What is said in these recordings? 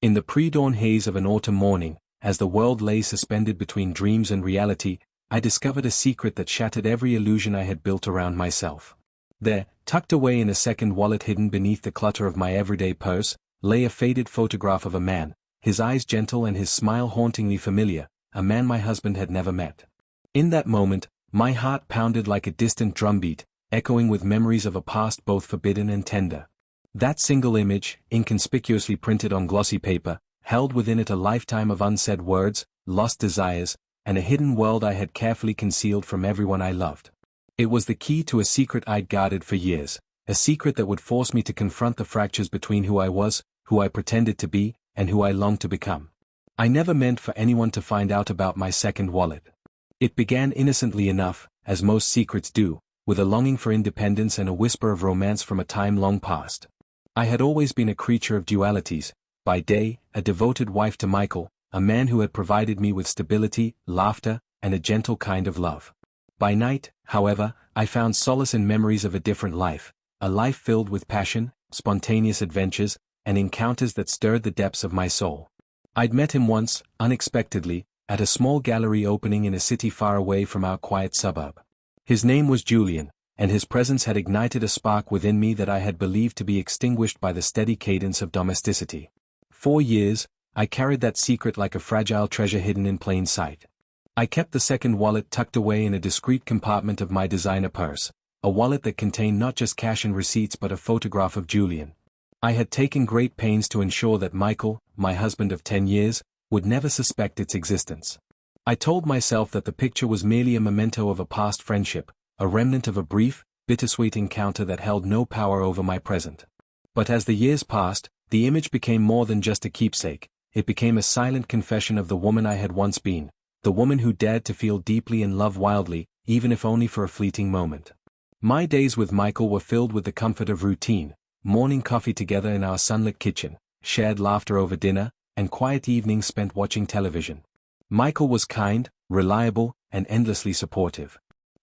In the pre-dawn haze of an autumn morning, as the world lay suspended between dreams and reality, I discovered a secret that shattered every illusion I had built around myself. There, tucked away in a second wallet hidden beneath the clutter of my everyday purse, lay a faded photograph of a man, his eyes gentle and his smile hauntingly familiar, a man my husband had never met. In that moment, my heart pounded like a distant drumbeat, echoing with memories of a past both forbidden and tender. That single image, inconspicuously printed on glossy paper, held within it a lifetime of unsaid words, lost desires, and a hidden world I had carefully concealed from everyone I loved. It was the key to a secret I'd guarded for years, a secret that would force me to confront the fractures between who I was, who I pretended to be, and who I longed to become. I never meant for anyone to find out about my second wallet. It began innocently enough, as most secrets do, with a longing for independence and a whisper of romance from a time long past. I had always been a creature of dualities, by day, a devoted wife to Michael, a man who had provided me with stability, laughter, and a gentle kind of love. By night, however, I found solace in memories of a different life, a life filled with passion, spontaneous adventures, and encounters that stirred the depths of my soul. I'd met him once, unexpectedly, at a small gallery opening in a city far away from our quiet suburb. His name was Julian, and his presence had ignited a spark within me that I had believed to be extinguished by the steady cadence of domesticity. 4 years, I carried that secret like a fragile treasure hidden in plain sight. I kept the second wallet tucked away in a discreet compartment of my designer purse, a wallet that contained not just cash and receipts but a photograph of Julian. I had taken great pains to ensure that Michael, my husband of 10 years, would never suspect its existence. I told myself that the picture was merely a memento of a past friendship, a remnant of a brief, bittersweet encounter that held no power over my present. But as the years passed, the image became more than just a keepsake. It became a silent confession of the woman I had once been, the woman who dared to feel deeply and love wildly, even if only for a fleeting moment. My days with Michael were filled with the comfort of routine, morning coffee together in our sunlit kitchen, shared laughter over dinner, and quiet evenings spent watching television. Michael was kind, reliable, and endlessly supportive.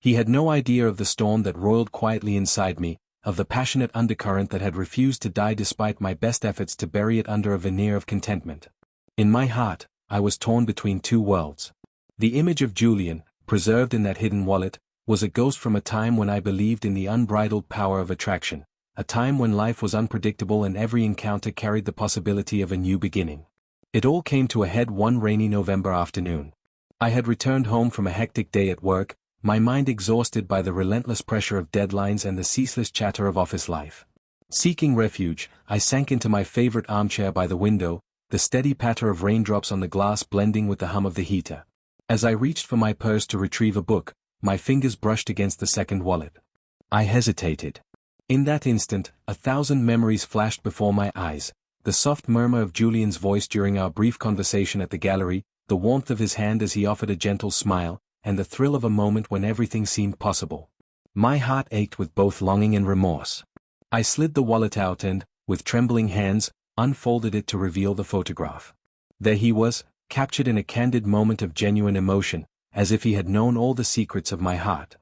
He had no idea of the storm that roiled quietly inside me, of the passionate undercurrent that had refused to die despite my best efforts to bury it under a veneer of contentment. In my heart, I was torn between two worlds. The image of Julian, preserved in that hidden wallet, was a ghost from a time when I believed in the unbridled power of attraction, a time when life was unpredictable and every encounter carried the possibility of a new beginning. It all came to a head one rainy November afternoon. I had returned home from a hectic day at work, my mind exhausted by the relentless pressure of deadlines and the ceaseless chatter of office life. Seeking refuge, I sank into my favorite armchair by the window, the steady patter of raindrops on the glass blending with the hum of the heater. As I reached for my purse to retrieve a book, my fingers brushed against the second wallet. I hesitated. In that instant, 1,000 memories flashed before my eyes, the soft murmur of Julian's voice during our brief conversation at the gallery, the warmth of his hand as he offered a gentle smile, and the thrill of a moment when everything seemed possible. My heart ached with both longing and remorse. I slid the wallet out and, with trembling hands, unfolded it to reveal the photograph. There he was, captured in a candid moment of genuine emotion, as if he had known all the secrets of my heart.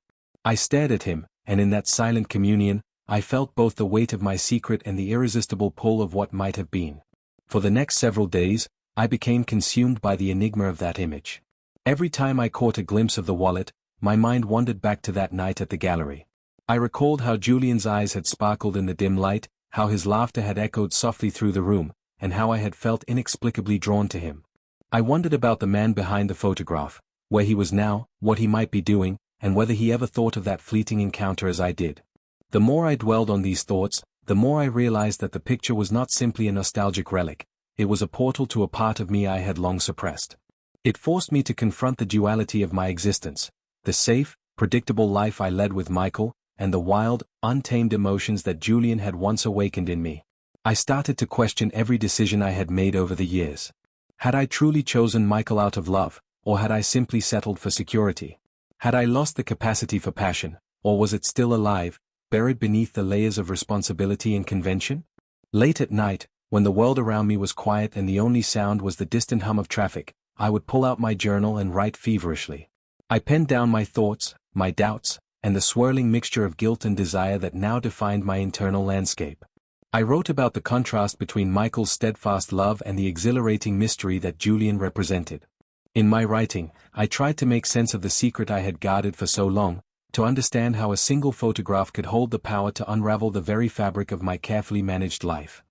I stared at him, and in that silent communion, I felt both the weight of my secret and the irresistible pull of what might have been. For the next several days, I became consumed by the enigma of that image. Every time I caught a glimpse of the wallet, my mind wandered back to that night at the gallery. I recalled how Julian's eyes had sparkled in the dim light, how his laughter had echoed softly through the room, and how I had felt inexplicably drawn to him. I wondered about the man behind the photograph, where he was now, what he might be doing, and whether he ever thought of that fleeting encounter as I did. The more I dwelled on these thoughts, the more I realized that the picture was not simply a nostalgic relic, it was a portal to a part of me I had long suppressed. It forced me to confront the duality of my existence, the safe, predictable life I led with Michael, and the wild, untamed emotions that Julian had once awakened in me. I started to question every decision I had made over the years. Had I truly chosen Michael out of love, or had I simply settled for security? Had I lost the capacity for passion, or was it still alive, buried beneath the layers of responsibility and convention? Late at night, when the world around me was quiet and the only sound was the distant hum of traffic, I would pull out my journal and write feverishly. I penned down my thoughts, my doubts, and the swirling mixture of guilt and desire that now defined my internal landscape. I wrote about the contrast between Michael's steadfast love and the exhilarating mystery that Julian represented. In my writing, I tried to make sense of the secret I had guarded for so long, to understand how a single photograph could hold the power to unravel the very fabric of my carefully managed life.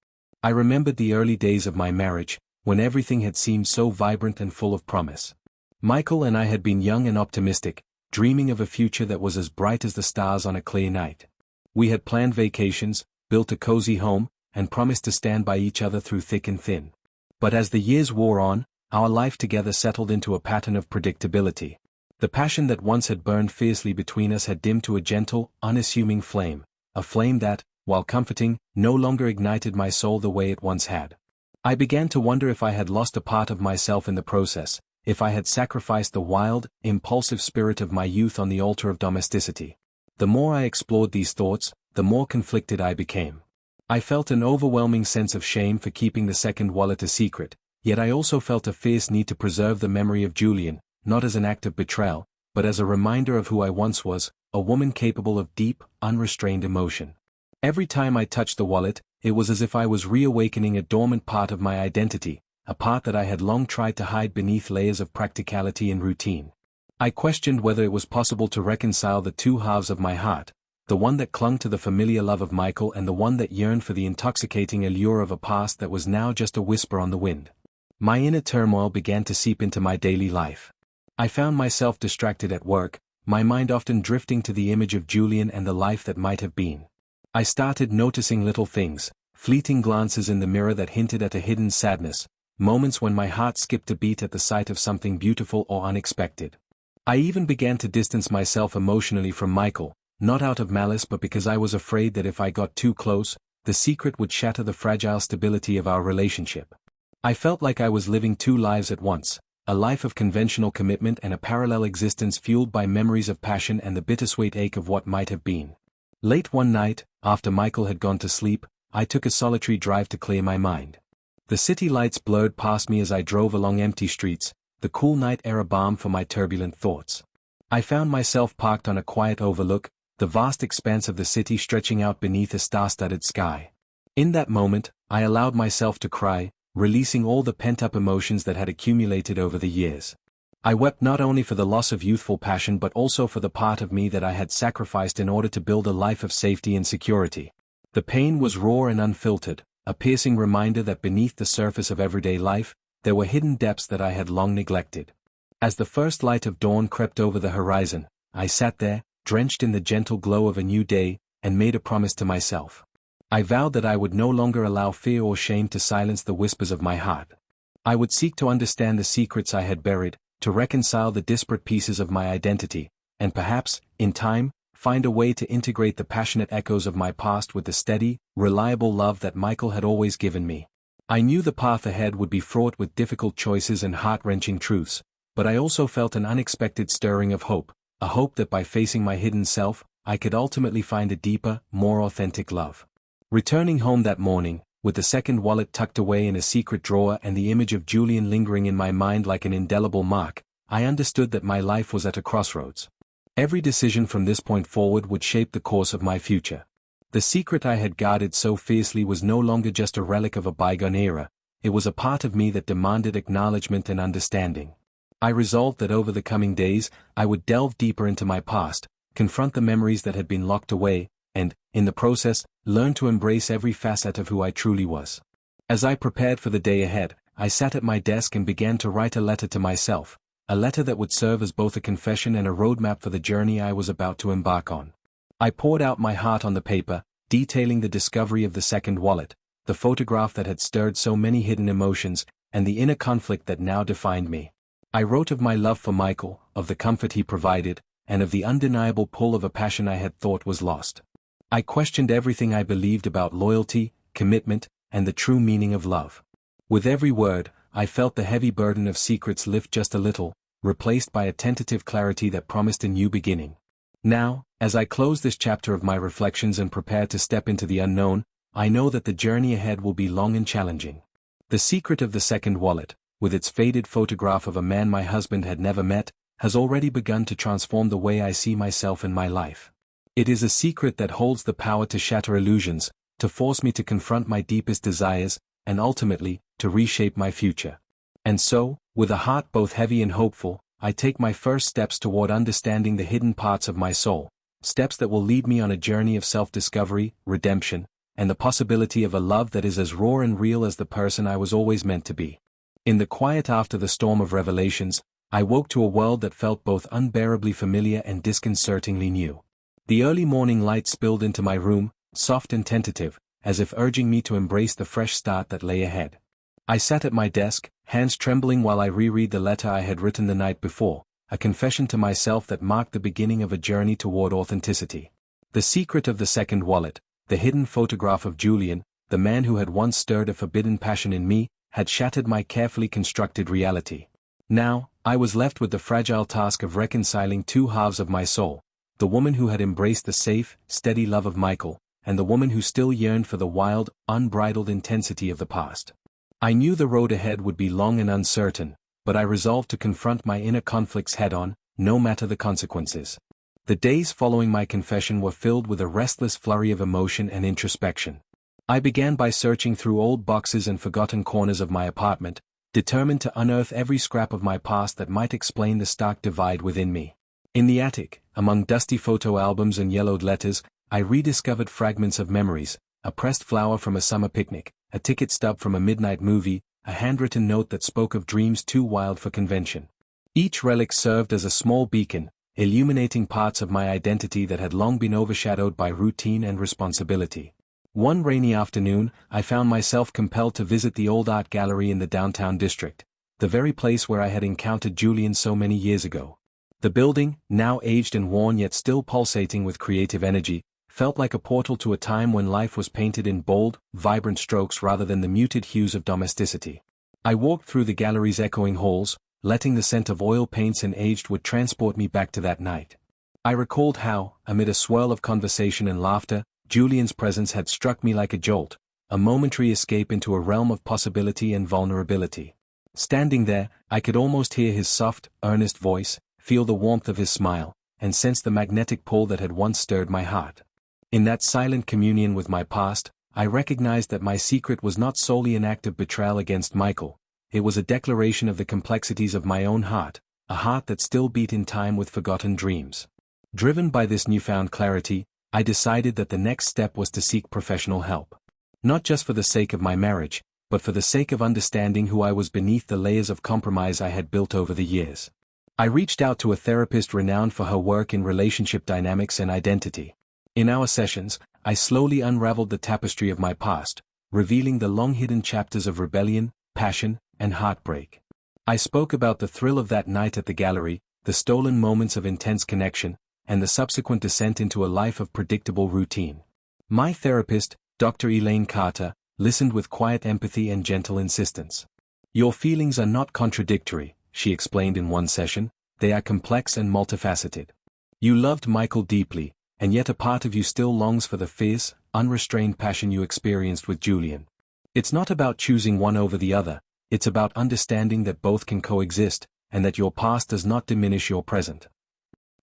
I remembered the early days of my marriage, when everything had seemed so vibrant and full of promise. Michael and I had been young and optimistic, dreaming of a future that was as bright as the stars on a clear night. We had planned vacations, built a cozy home, and promised to stand by each other through thick and thin. But as the years wore on, our life together settled into a pattern of predictability. The passion that once had burned fiercely between us had dimmed to a gentle, unassuming flame, a flame that, while comforting, no longer ignited my soul the way it once had. I began to wonder if I had lost a part of myself in the process, if I had sacrificed the wild, impulsive spirit of my youth on the altar of domesticity. The more I explored these thoughts, the more conflicted I became. I felt an overwhelming sense of shame for keeping the second wallet a secret, yet I also felt a fierce need to preserve the memory of Julian, not as an act of betrayal, but as a reminder of who I once was, a woman capable of deep, unrestrained emotion. Every time I touched the wallet, it was as if I was reawakening a dormant part of my identity, a part that I had long tried to hide beneath layers of practicality and routine. I questioned whether it was possible to reconcile the two halves of my heart, the one that clung to the familiar love of Michael and the one that yearned for the intoxicating allure of a past that was now just a whisper on the wind. My inner turmoil began to seep into my daily life. I found myself distracted at work, my mind often drifting to the image of Julian and the life that might have been. I started noticing little things, fleeting glances in the mirror that hinted at a hidden sadness, moments when my heart skipped a beat at the sight of something beautiful or unexpected. I even began to distance myself emotionally from Michael, not out of malice but because I was afraid that if I got too close, the secret would shatter the fragile stability of our relationship. I felt like I was living two lives at once, a life of conventional commitment and a parallel existence fueled by memories of passion and the bittersweet ache of what might have been. Late one night, after Michael had gone to sleep, I took a solitary drive to clear my mind. The city lights blurred past me as I drove along empty streets, the cool night air a balm for my turbulent thoughts. I found myself parked on a quiet overlook, the vast expanse of the city stretching out beneath a star-studded sky. In that moment, I allowed myself to cry, releasing all the pent-up emotions that had accumulated over the years. I wept not only for the loss of youthful passion but also for the part of me that I had sacrificed in order to build a life of safety and security. The pain was raw and unfiltered, a piercing reminder that beneath the surface of everyday life, there were hidden depths that I had long neglected. As the first light of dawn crept over the horizon, I sat there, drenched in the gentle glow of a new day, and made a promise to myself. I vowed that I would no longer allow fear or shame to silence the whispers of my heart. I would seek to understand the secrets I had buried, to reconcile the disparate pieces of my identity, and perhaps, in time, find a way to integrate the passionate echoes of my past with the steady, reliable love that Michael had always given me. I knew the path ahead would be fraught with difficult choices and heart-wrenching truths, but I also felt an unexpected stirring of hope, a hope that by facing my hidden self, I could ultimately find a deeper, more authentic love. Returning home that morning, with the second wallet tucked away in a secret drawer and the image of Julian lingering in my mind like an indelible mark, I understood that my life was at a crossroads. Every decision from this point forward would shape the course of my future. The secret I had guarded so fiercely was no longer just a relic of a bygone era, it was a part of me that demanded acknowledgement and understanding. I resolved that over the coming days, I would delve deeper into my past, confront the memories that had been locked away, and, in the process, learn to embrace every facet of who I truly was. As I prepared for the day ahead, I sat at my desk and began to write a letter to myself, a letter that would serve as both a confession and a roadmap for the journey I was about to embark on. I poured out my heart on the paper, detailing the discovery of the second wallet, the photograph that had stirred so many hidden emotions, and the inner conflict that now defined me. I wrote of my love for Michael, of the comfort he provided, and of the undeniable pull of a passion I had thought was lost. I questioned everything I believed about loyalty, commitment, and the true meaning of love. With every word, I felt the heavy burden of secrets lift just a little, replaced by a tentative clarity that promised a new beginning. Now, as I close this chapter of my reflections and prepare to step into the unknown, I know that the journey ahead will be long and challenging. The secret of the second wallet, with its faded photograph of a man my husband had never met, has already begun to transform the way I see myself and my life. It is a secret that holds the power to shatter illusions, to force me to confront my deepest desires, and ultimately, to reshape my future. And so, with a heart both heavy and hopeful, I take my first steps toward understanding the hidden parts of my soul, steps that will lead me on a journey of self-discovery, redemption, and the possibility of a love that is as raw and real as the person I was always meant to be. In the quiet after the storm of revelations, I woke to a world that felt both unbearably familiar and disconcertingly new. The early morning light spilled into my room, soft and tentative, as if urging me to embrace the fresh start that lay ahead. I sat at my desk, hands trembling while I reread the letter I had written the night before, a confession to myself that marked the beginning of a journey toward authenticity. The secret of the second wallet, the hidden photograph of Julian, the man who had once stirred a forbidden passion in me, had shattered my carefully constructed reality. Now, I was left with the fragile task of reconciling two halves of my soul, the woman who had embraced the safe, steady love of Michael, and the woman who still yearned for the wild, unbridled intensity of the past. I knew the road ahead would be long and uncertain, but I resolved to confront my inner conflicts head-on, no matter the consequences. The days following my confession were filled with a restless flurry of emotion and introspection. I began by searching through old boxes and forgotten corners of my apartment, determined to unearth every scrap of my past that might explain the stark divide within me. In the attic, among dusty photo albums and yellowed letters, I rediscovered fragments of memories, a pressed flower from a summer picnic, a ticket stub from a midnight movie, a handwritten note that spoke of dreams too wild for convention. Each relic served as a small beacon, illuminating parts of my identity that had long been overshadowed by routine and responsibility. One rainy afternoon, I found myself compelled to visit the old art gallery in the downtown district, the very place where I had encountered Julian so many years ago. The building, now aged and worn yet still pulsating with creative energy, felt like a portal to a time when life was painted in bold, vibrant strokes rather than the muted hues of domesticity. I walked through the gallery's echoing halls, letting the scent of oil paints and aged wood transport me back to that night. I recalled how, amid a swirl of conversation and laughter, Julian's presence had struck me like a jolt, a momentary escape into a realm of possibility and vulnerability. Standing there, I could almost hear his soft, earnest voice, feel the warmth of his smile, and sense the magnetic pull that had once stirred my heart. In that silent communion with my past, I recognized that my secret was not solely an act of betrayal against Michael, it was a declaration of the complexities of my own heart, a heart that still beat in time with forgotten dreams. Driven by this newfound clarity, I decided that the next step was to seek professional help. Not just for the sake of my marriage, but for the sake of understanding who I was beneath the layers of compromise I had built over the years. I reached out to a therapist renowned for her work in relationship dynamics and identity. In our sessions, I slowly unraveled the tapestry of my past, revealing the long-hidden chapters of rebellion, passion, and heartbreak. I spoke about the thrill of that night at the gallery, the stolen moments of intense connection, and the subsequent descent into a life of predictable routine. My therapist, Dr. Elaine Carter, listened with quiet empathy and gentle insistence. "Your feelings are not contradictory," she explained in one session, "they are complex and multifaceted. You loved Michael deeply, and yet a part of you still longs for the fierce, unrestrained passion you experienced with Julian. It's not about choosing one over the other, it's about understanding that both can coexist, and that your past does not diminish your present."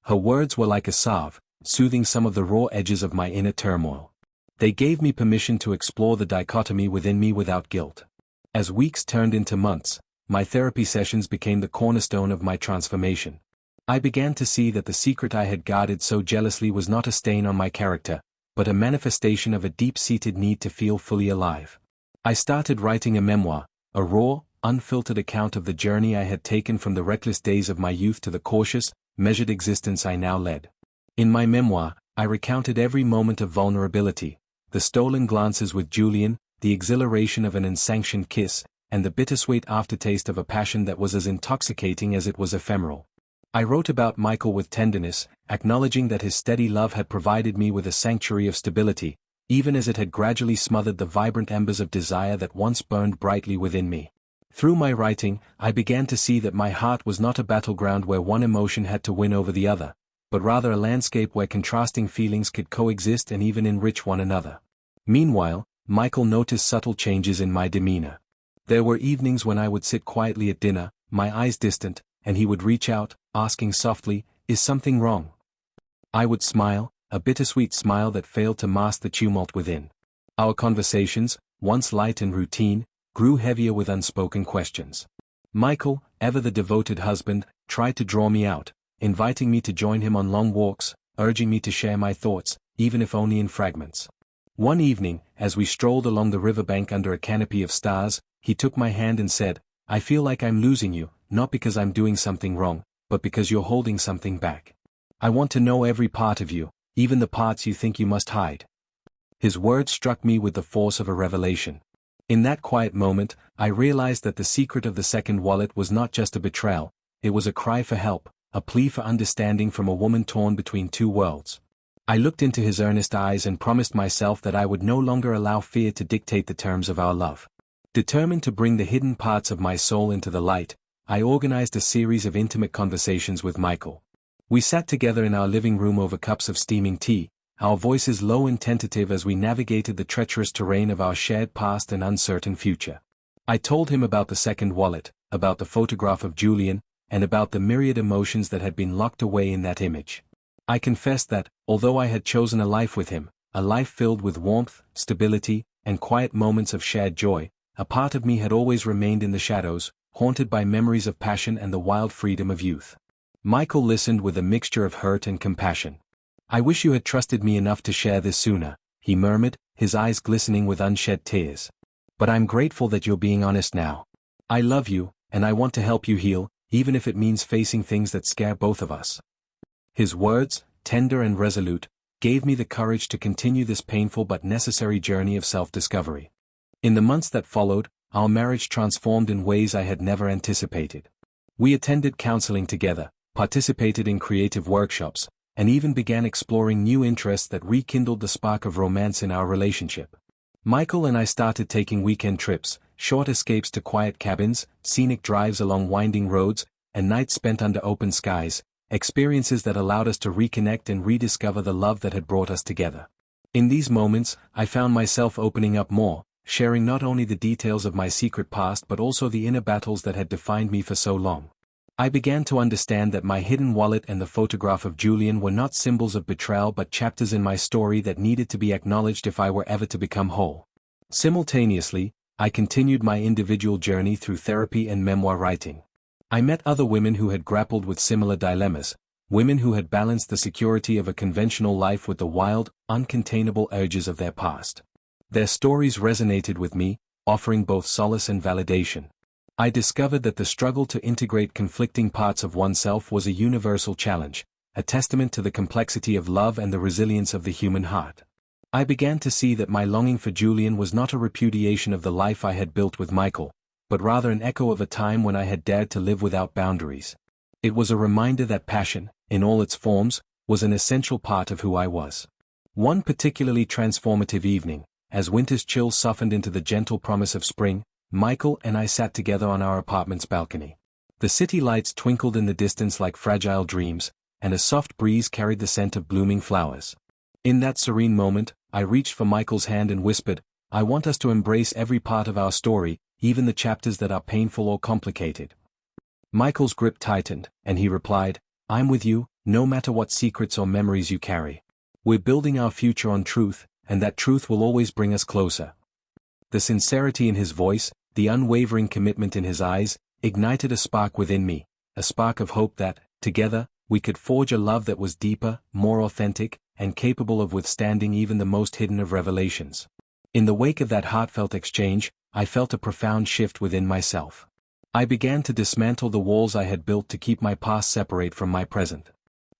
Her words were like a salve, soothing some of the raw edges of my inner turmoil. They gave me permission to explore the dichotomy within me without guilt. As weeks turned into months, my therapy sessions became the cornerstone of my transformation. I began to see that the secret I had guarded so jealously was not a stain on my character, but a manifestation of a deep-seated need to feel fully alive. I started writing a memoir, a raw, unfiltered account of the journey I had taken from the reckless days of my youth to the cautious, measured existence I now led. In my memoir, I recounted every moment of vulnerability, the stolen glances with Julian, the exhilaration of an unsanctioned kiss, and the bittersweet aftertaste of a passion that was as intoxicating as it was ephemeral. I wrote about Michael with tenderness, acknowledging that his steady love had provided me with a sanctuary of stability, even as it had gradually smothered the vibrant embers of desire that once burned brightly within me. Through my writing, I began to see that my heart was not a battleground where one emotion had to win over the other, but rather a landscape where contrasting feelings could coexist and even enrich one another. Meanwhile, Michael noticed subtle changes in my demeanor. There were evenings when I would sit quietly at dinner, my eyes distant, and he would reach out, asking softly, "Is something wrong?" I would smile, a bittersweet smile that failed to mask the tumult within. Our conversations, once light and routine, grew heavier with unspoken questions. Michael, ever the devoted husband, tried to draw me out, inviting me to join him on long walks, urging me to share my thoughts, even if only in fragments. One evening, as we strolled along the riverbank under a canopy of stars, he took my hand and said, "I feel like I'm losing you, not because I'm doing something wrong, but because you're holding something back. I want to know every part of you, even the parts you think you must hide." His words struck me with the force of a revelation. In that quiet moment, I realized that the secret of the second wallet was not just a betrayal, it was a cry for help, a plea for understanding from a woman torn between two worlds. I looked into his earnest eyes and promised myself that I would no longer allow fear to dictate the terms of our love. Determined to bring the hidden parts of my soul into the light, I organized a series of intimate conversations with Michael. We sat together in our living room over cups of steaming tea, our voices low and tentative as we navigated the treacherous terrain of our shared past and uncertain future. I told him about the second wallet, about the photograph of Julian, and about the myriad emotions that had been locked away in that image. I confessed that, although I had chosen a life with him, a life filled with warmth, stability, and quiet moments of shared joy, a part of me had always remained in the shadows, haunted by memories of passion and the wild freedom of youth. Michael listened with a mixture of hurt and compassion. "I wish you had trusted me enough to share this sooner," he murmured, his eyes glistening with unshed tears. "But I'm grateful that you're being honest now. I love you, and I want to help you heal, even if it means facing things that scare both of us." His words, tender and resolute, gave me the courage to continue this painful but necessary journey of self-discovery. In the months that followed, our marriage transformed in ways I had never anticipated. We attended counseling together, participated in creative workshops, and even began exploring new interests that rekindled the spark of romance in our relationship. Michael and I started taking weekend trips, short escapes to quiet cabins, scenic drives along winding roads, and nights spent under open skies, experiences that allowed us to reconnect and rediscover the love that had brought us together. In these moments, I found myself opening up more, sharing not only the details of my secret past but also the inner battles that had defined me for so long. I began to understand that my hidden wallet and the photograph of Julian were not symbols of betrayal but chapters in my story that needed to be acknowledged if I were ever to become whole. Simultaneously, I continued my individual journey through therapy and memoir writing. I met other women who had grappled with similar dilemmas, women who had balanced the security of a conventional life with the wild, uncontainable urges of their past. Their stories resonated with me, offering both solace and validation. I discovered that the struggle to integrate conflicting parts of oneself was a universal challenge, a testament to the complexity of love and the resilience of the human heart. I began to see that my longing for Julian was not a repudiation of the life I had built with Michael, but rather an echo of a time when I had dared to live without boundaries. It was a reminder that passion, in all its forms, was an essential part of who I was. One particularly transformative evening, as winter's chill softened into the gentle promise of spring, Michael and I sat together on our apartment's balcony. The city lights twinkled in the distance like fragile dreams, and a soft breeze carried the scent of blooming flowers. In that serene moment, I reached for Michael's hand and whispered, "I want us to embrace every part of our story, even the chapters that are painful or complicated." Michael's grip tightened, and he replied, "I'm with you, no matter what secrets or memories you carry. We're building our future on truth, and that truth will always bring us closer." The sincerity in his voice, the unwavering commitment in his eyes, ignited a spark within me, a spark of hope that, together, we could forge a love that was deeper, more authentic, and capable of withstanding even the most hidden of revelations. In the wake of that heartfelt exchange, I felt a profound shift within myself. I began to dismantle the walls I had built to keep my past separate from my present.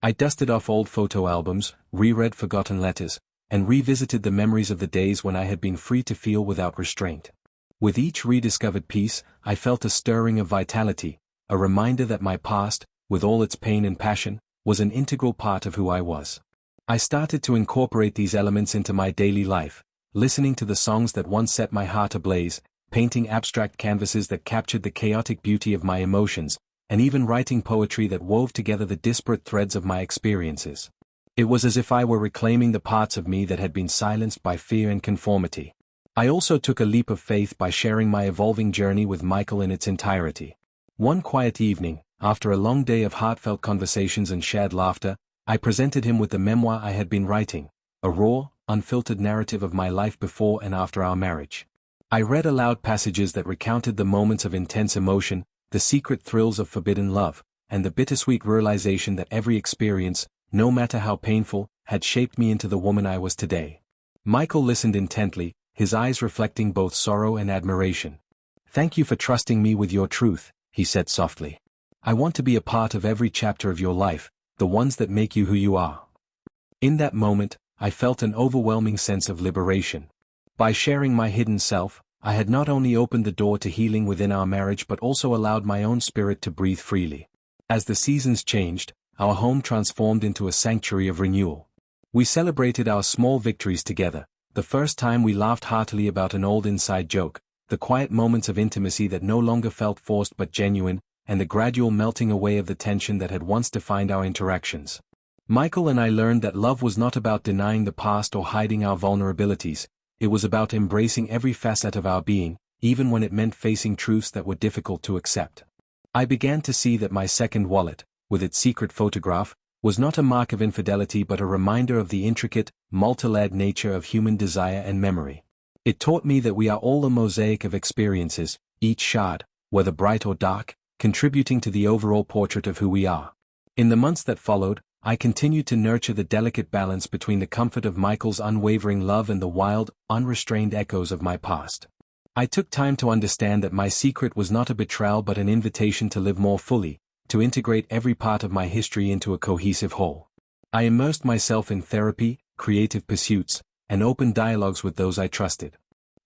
I dusted off old photo albums, reread forgotten letters, and revisited the memories of the days when I had been free to feel without restraint. With each rediscovered piece, I felt a stirring of vitality, a reminder that my past, with all its pain and passion, was an integral part of who I was. I started to incorporate these elements into my daily life, listening to the songs that once set my heart ablaze, painting abstract canvases that captured the chaotic beauty of my emotions, and even writing poetry that wove together the disparate threads of my experiences. It was as if I were reclaiming the parts of me that had been silenced by fear and conformity. I also took a leap of faith by sharing my evolving journey with Michael in its entirety. One quiet evening, after a long day of heartfelt conversations and shared laughter, I presented him with the memoir I had been writing, a raw, unfiltered narrative of my life before and after our marriage. I read aloud passages that recounted the moments of intense emotion, the secret thrills of forbidden love, and the bittersweet realization that every experience, no matter how painful, had shaped me into the woman I was today. Michael listened intently, his eyes reflecting both sorrow and admiration. "Thank you for trusting me with your truth," he said softly. "I want to be a part of every chapter of your life, the ones that make you who you are." In that moment, I felt an overwhelming sense of liberation. By sharing my hidden self, I had not only opened the door to healing within our marriage but also allowed my own spirit to breathe freely. As the seasons changed, our home transformed into a sanctuary of renewal. We celebrated our small victories together, the first time we laughed heartily about an old inside joke, the quiet moments of intimacy that no longer felt forced but genuine, and the gradual melting away of the tension that had once defined our interactions. Michael and I learned that love was not about denying the past or hiding our vulnerabilities. It was about embracing every facet of our being, even when it meant facing truths that were difficult to accept. I began to see that my second wallet, with its secret photograph, was not a mark of infidelity but a reminder of the intricate, multi-layered nature of human desire and memory. It taught me that we are all a mosaic of experiences, each shard, whether bright or dark, contributing to the overall portrait of who we are. In the months that followed, I continued to nurture the delicate balance between the comfort of Michael's unwavering love and the wild, unrestrained echoes of my past. I took time to understand that my secret was not a betrayal but an invitation to live more fully, to integrate every part of my history into a cohesive whole. I immersed myself in therapy, creative pursuits, and open dialogues with those I trusted.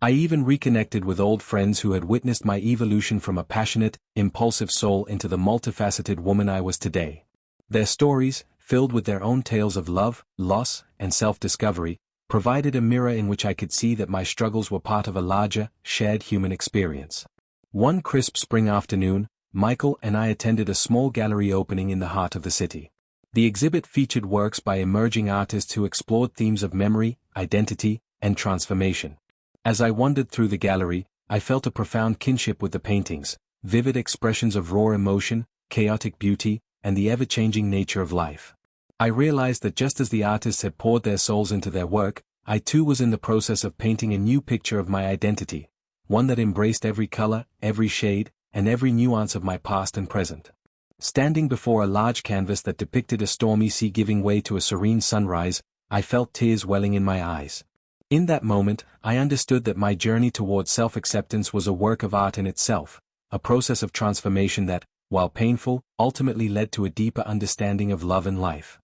I even reconnected with old friends who had witnessed my evolution from a passionate, impulsive soul into the multifaceted woman I was today. Their stories, filled with their own tales of love, loss, and self-discovery, provided a mirror in which I could see that my struggles were part of a larger, shared human experience. One crisp spring afternoon, Michael and I attended a small gallery opening in the heart of the city. The exhibit featured works by emerging artists who explored themes of memory, identity, and transformation. As I wandered through the gallery, I felt a profound kinship with the paintings, vivid expressions of raw emotion, chaotic beauty, and the ever-changing nature of life. I realized that just as the artists had poured their souls into their work, I too was in the process of painting a new picture of my identity, one that embraced every color, every shade, and every nuance of my past and present. Standing before a large canvas that depicted a stormy sea giving way to a serene sunrise, I felt tears welling in my eyes. In that moment, I understood that my journey towards self-acceptance was a work of art in itself, a process of transformation that, while painful, ultimately led to a deeper understanding of love and life.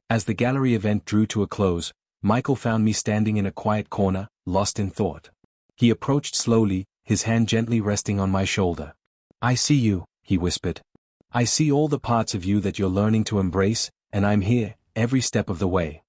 As the gallery event drew to a close, Michael found me standing in a quiet corner, lost in thought. He approached slowly, his hand gently resting on my shoulder. "I see you," he whispered. "I see all the parts of you that you're learning to embrace, and I'm here, every step of the way."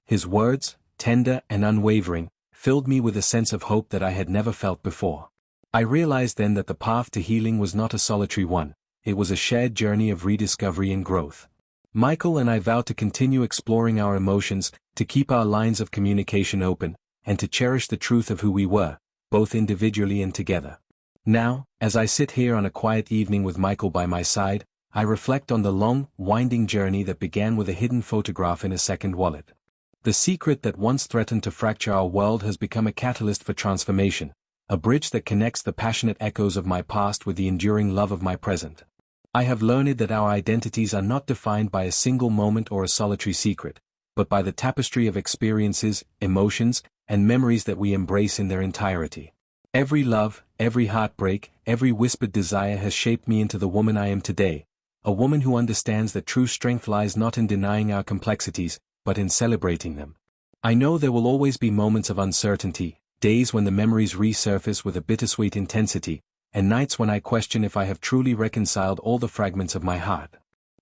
His words, tender and unwavering, filled me with a sense of hope that I had never felt before. I realized then that the path to healing was not a solitary one, it was a shared journey of rediscovery and growth. Michael and I vowed to continue exploring our emotions, to keep our lines of communication open, and to cherish the truth of who we were, both individually and together. Now, as I sit here on a quiet evening with Michael by my side, I reflect on the long, winding journey that began with a hidden photograph in a second wallet. The secret that once threatened to fracture our world has become a catalyst for transformation, a bridge that connects the passionate echoes of my past with the enduring love of my present. I have learned that our identities are not defined by a single moment or a solitary secret, but by the tapestry of experiences, emotions, and memories that we embrace in their entirety. Every love, every heartbreak, every whispered desire has shaped me into the woman I am today, a woman who understands that true strength lies not in denying our complexities, but in celebrating them. I know there will always be moments of uncertainty, days when the memories resurface with a bittersweet intensity, and nights when I question if I have truly reconciled all the fragments of my heart.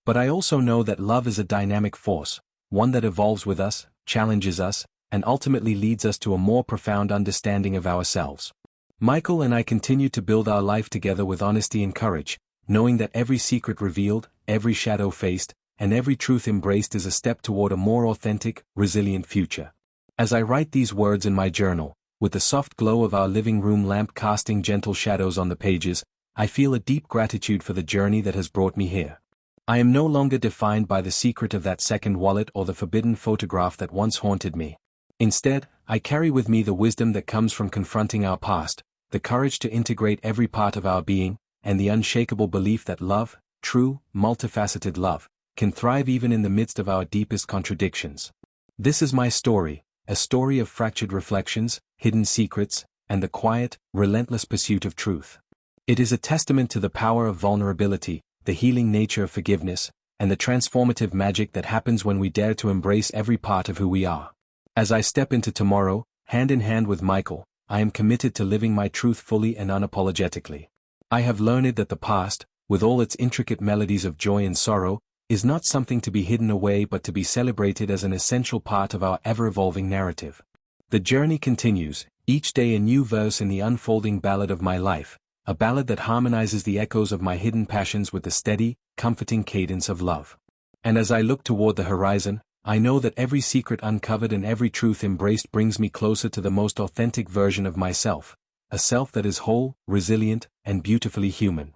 But I also know that love is a dynamic force, one that evolves with us, challenges us, and ultimately leads us to a more profound understanding of ourselves. Michael and I continue to build our life together with honesty and courage, knowing that every secret revealed, every shadow faced, and every truth embraced is a step toward a more authentic, resilient future. As I write these words in my journal, with the soft glow of our living room lamp casting gentle shadows on the pages, I feel a deep gratitude for the journey that has brought me here. I am no longer defined by the secret of that second wallet or the forbidden photograph that once haunted me. Instead, I carry with me the wisdom that comes from confronting our past, the courage to integrate every part of our being, and the unshakable belief that love, true, multifaceted love, can thrive even in the midst of our deepest contradictions. This is my story, a story of fractured reflections, hidden secrets, and the quiet, relentless pursuit of truth. It is a testament to the power of vulnerability, the healing nature of forgiveness, and the transformative magic that happens when we dare to embrace every part of who we are. As I step into tomorrow, hand in hand with Michael, I am committed to living my truth fully and unapologetically. I have learned that the past, with all its intricate melodies of joy and sorrow, is not something to be hidden away but to be celebrated as an essential part of our ever-evolving narrative. The journey continues, each day a new verse in the unfolding ballad of my life, a ballad that harmonizes the echoes of my hidden passions with the steady, comforting cadence of love. And as I look toward the horizon, I know that every secret uncovered and every truth embraced brings me closer to the most authentic version of myself, a self that is whole, resilient, and beautifully human.